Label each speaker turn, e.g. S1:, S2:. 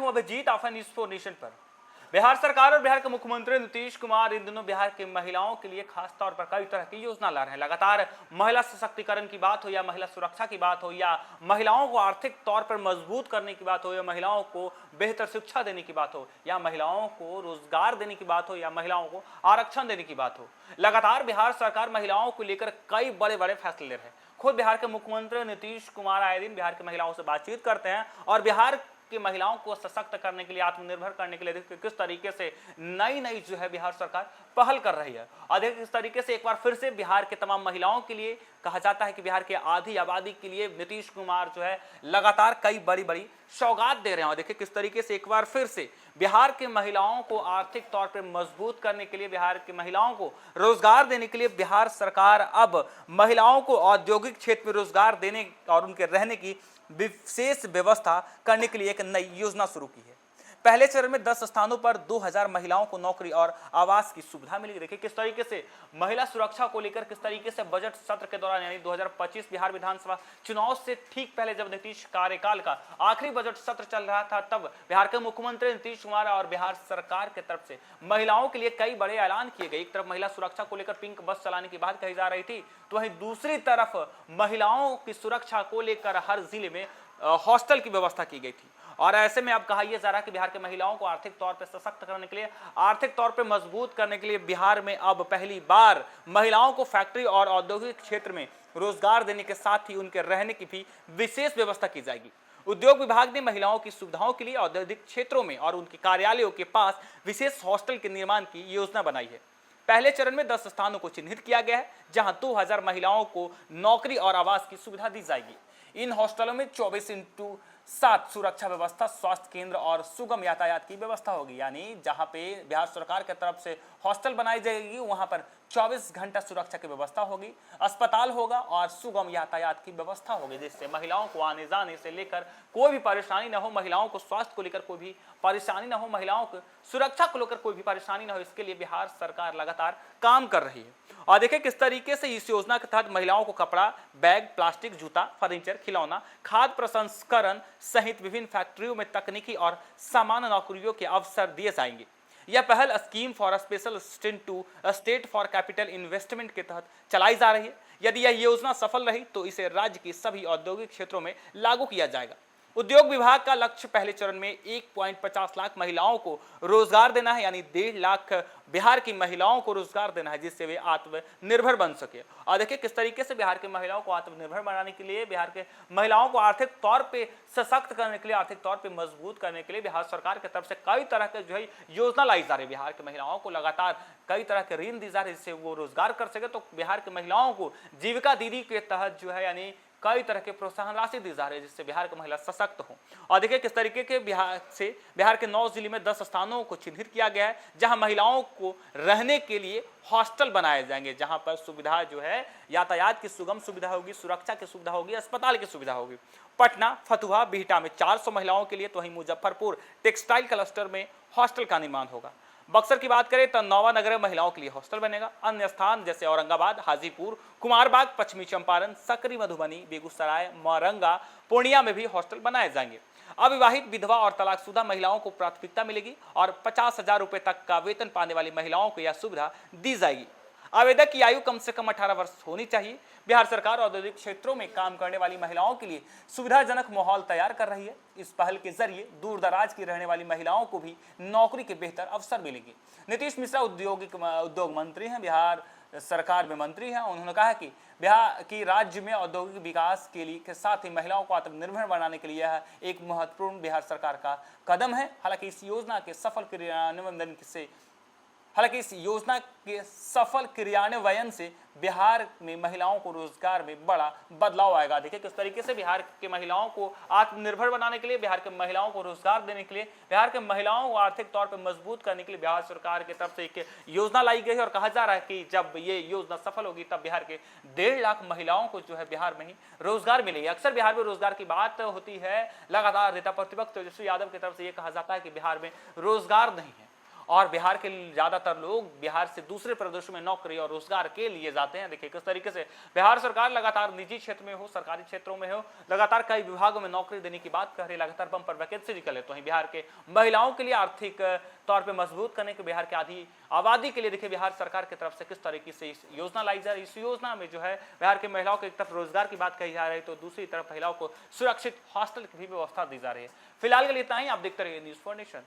S1: हूं अभिजीत, आफा news 4 nation पर। बिहार सरकार और बिहार के मुख्यमंत्री नीतीश कुमार इन दिनों बिहार की महिलाओं के लिए खास तौर पर कई तरह की योजना ला रहे हैं। लगातार महिला सशक्तिकरण की बात हो या महिला सुरक्षा की बात हो या महिलाओं को आर्थिक तौर पर मजबूत करने की बात हो या महिलाओं को बेहतर शिक्षा देने की बात हो या महिलाओं को रोजगार देने की बात हो या महिलाओं को आरक्षण देने की बात हो, लगातार बिहार सरकार महिलाओं को लेकर कई बड़े बड़े फैसले ले रहे हैं। खुद बिहार के मुख्यमंत्री नीतीश कुमार आए दिन बिहार की महिलाओं से बातचीत करते हैं और बिहार कि महिलाओं को सशक्त करने के लिए, आत्मनिर्भर करने के लिए किस तरीके से नई नई जो है बिहार सरकार पहल कर रही है। और देखिए किस तरीके से एक बार फिर से बिहार के तमाम महिलाओं के लिए कहा जाता है कि बिहार के आधी आबादी के लिए नीतीश कुमार जो है लगातार कई बड़ी बड़ी सौगात दे रहे हैं। और देखिए किस तरीके से एक बार फिर से बिहार के महिलाओं को आर्थिक तौर पर मजबूत करने के लिए, बिहार की महिलाओं को रोजगार देने के लिए बिहार सरकार अब महिलाओं को औद्योगिक क्षेत्र में रोजगार देने और उनके रहने की विशेष व्यवस्था करने के लिए एक नई योजना शुरू की है। पहले चरण में 10 स्थानों पर 2000 महिलाओं को नौकरी और आवास की सुविधा मिलेगी। देखिए किस तरीके से महिला सुरक्षा को लेकर किस तरीके से बजट सत्र के दौरान यानी 2025 बिहार विधानसभा चुनाव से ठीक पहले जब नीतीश कार्यकाल का आखिरी बजट सत्र चल रहा था, तब बिहार के मुख्यमंत्री नीतीश कुमार और बिहार सरकार की तरफ से महिलाओं के लिए कई बड़े ऐलान किए गए। एक तरफ महिला सुरक्षा को लेकर पिंक बस चलाने की बात कही जा रही थी, तो वहीं दूसरी तरफ महिलाओं की सुरक्षा को लेकर हर जिले में हॉस्टल की व्यवस्था की गई थी। और ऐसे में अब कहा यह जा रहा है कि बिहार के महिलाओं को आर्थिक तौर पर सशक्त करने के लिए, आर्थिक तौर पर मजबूत करने के लिए बिहार में अब पहली बार महिलाओं को फैक्ट्री और औद्योगिक क्षेत्र में रोजगार देने के साथ ही उनके रहने की भी विशेष व्यवस्था की जाएगी। उद्योग विभाग ने महिलाओं की सुविधाओं के लिए औद्योगिक क्षेत्रों में और उनके कार्यालयों के पास विशेष हॉस्टल के निर्माण की योजना बनाई है। पहले चरण में 10 स्थानों को चिन्हित किया गया है, जहां 2000 महिलाओं को नौकरी और आवास की सुविधा दी जाएगी। इन हॉस्टलों में 24x7 सुरक्षा व्यवस्था, स्वास्थ्य केंद्र और सुगम यातायात की व्यवस्था होगी। यानी जहां पे बिहार सरकार की तरफ से हॉस्टल बनाई जाएगी, वहां पर 24 घंटा सुरक्षा की व्यवस्था होगी, अस्पताल होगा और सुगम यातायात की व्यवस्था होगी, जिससे महिलाओं को आने जाने से लेकर कोई भी परेशानी न हो, महिलाओं को स्वास्थ्य को लेकर कोई भी परेशानी न हो, महिलाओं को सुरक्षा को लेकर कोई भी परेशानी न हो। इसके लिए बिहार सरकार लगातार काम कर रही है। और देखिए किस तरीके से इस योजना के तहत महिलाओं को कपड़ा, बैग, प्लास्टिक, जूता, फर्नीचर, खिलौना, खाद्य प्रसंस्करण सहित विभिन्न फैक्ट्रियों में तकनीकी और सामान्य नौकरियों के अवसर दिए जाएंगे। यह पहल scheme for special assistant to state for capital investment के तहत चलाई जा रही है। यदि यह योजना सफल रही तो इसे राज्य के सभी औद्योगिक क्षेत्रों में लागू किया जाएगा। उद्योग विभाग का लक्ष्य पहले चरण में 1.50 लाख महिलाओं को रोजगार देना है, यानी 1.5 लाख बिहार की महिलाओं को रोजगार देना है, जिससे वे आत्मनिर्भर बन सके। और देखिए किस तरीके से बिहार की महिलाओं को आत्मनिर्भर बनाने के लिए, बिहार के महिलाओं को आर्थिक तौर पे सशक्त करने के लिए, आर्थिक तौर पे मजबूत करने के लिए बिहार सरकार की तरफ से कई तरह के जो है योजना लाई जा रही है। बिहार की महिलाओं को लगातार कई तरह के ऋण दी जा रही है, जिससे वो रोजगार कर सके। तो बिहार की महिलाओं को जीविका दीदी के तहत जो है यानी कई तरह के प्रोत्साहन राशि दी जा रही है, जिससे बिहार की महिला सशक्त हो। और देखिए किस तरीके के बिहार के 9 जिले में 10 स्थानों को चिन्हित किया गया है, जहां महिलाओं को रहने के लिए हॉस्टल बनाए जाएंगे, जहां पर सुविधा जो है यातायात की सुगम सुविधा होगी, सुरक्षा की सुविधा होगी, अस्पताल की सुविधा होगी। पटना, फतुहा, बिहटा में 400 महिलाओं के लिए, तो वहीं मुजफ्फरपुर टेक्सटाइल क्लस्टर में हॉस्टल का निर्माण होगा। बक्सर की बात करें तो नौवा नगर में महिलाओं के लिए हॉस्टल बनेगा। अन्य स्थान जैसे औरंगाबाद, हाजीपुर, कुमारबाग, पश्चिमी चंपारण, सकरी, मधुबनी, बेगूसराय, मौरंगा, पूर्णिया में भी हॉस्टल बनाए जाएंगे। अविवाहित, विधवा और तलाकशुदा महिलाओं को प्राथमिकता मिलेगी और 50,000 रुपए तक का वेतन पाने वाली महिलाओं को यह सुविधा दी जाएगी। आवेदक की आयु कम से कम 18 वर्ष होनी चाहिए। बिहार सरकार औद्योगिक क्षेत्रों में काम करने वाली महिलाओं के लिए सुविधाजनक माहौल तैयार कर रही है। इस पहल के जरिए दूर दराज की रहने वाली महिलाओं को भी नौकरी के बेहतर अवसर मिलेंगे। नीतीश मिश्रा उद्योग मंत्री हैं, बिहार सरकार में मंत्री हैं। उन्होंने कहा कि बिहार की राज्य में औद्योगिक विकास के साथ ही महिलाओं को आत्मनिर्भर बनाने के लिए यह एक महत्वपूर्ण बिहार सरकार का कदम है। हालांकि इस योजना के सफल क्रियान्वयन से बिहार में महिलाओं को रोजगार में बड़ा बदलाव आएगा। देखिए किस तरीके से बिहार के महिलाओं को आत्मनिर्भर बनाने के लिए, बिहार के महिलाओं को रोजगार देने के लिए, बिहार के महिलाओं को आर्थिक तौर पर मजबूत करने के लिए बिहार सरकार की तरफ से एक योजना लाई गई है। और कहा जा रहा है कि जब ये योजना सफल होगी तब बिहार के 1.5 लाख महिलाओं को जो है बिहार में ही रोजगार मिलेगी। अक्सर बिहार में रोजगार की बात होती है, लगातार नेता प्रतिपक्ष तेजस्वी यादव की तरफ से ये कहा जाता है कि बिहार में रोजगार नहीं है। और बिहार के ज़्यादातर लोग बिहार से दूसरे प्रदेशों में नौकरी और रोजगार के लिए जाते हैं। देखिए किस तरीके से बिहार सरकार लगातार निजी क्षेत्र में हो, सरकारी क्षेत्रों में हो, लगातार कई विभागों में नौकरी देने की बात कर रही है, लगातार बम्पर वैकेंसी निकले। तो वहीं बिहार के महिलाओं के लिए आर्थिक तौर पर मजबूत करने के, बिहार की आधी आबादी के लिए देखिए बिहार सरकार की तरफ से किस तरीके से इस योजना लाई जा रही है। इस योजना में जो है बिहार के महिलाओं की एक तरफ रोजगार की बात कही जा रही है, तो दूसरी तरफ महिलाओं को सुरक्षित हॉस्टल की भी व्यवस्था दी जा रही है। फिलहाल के लिए इतना ही। आप देखते रहिए न्यूज़4 नेशन।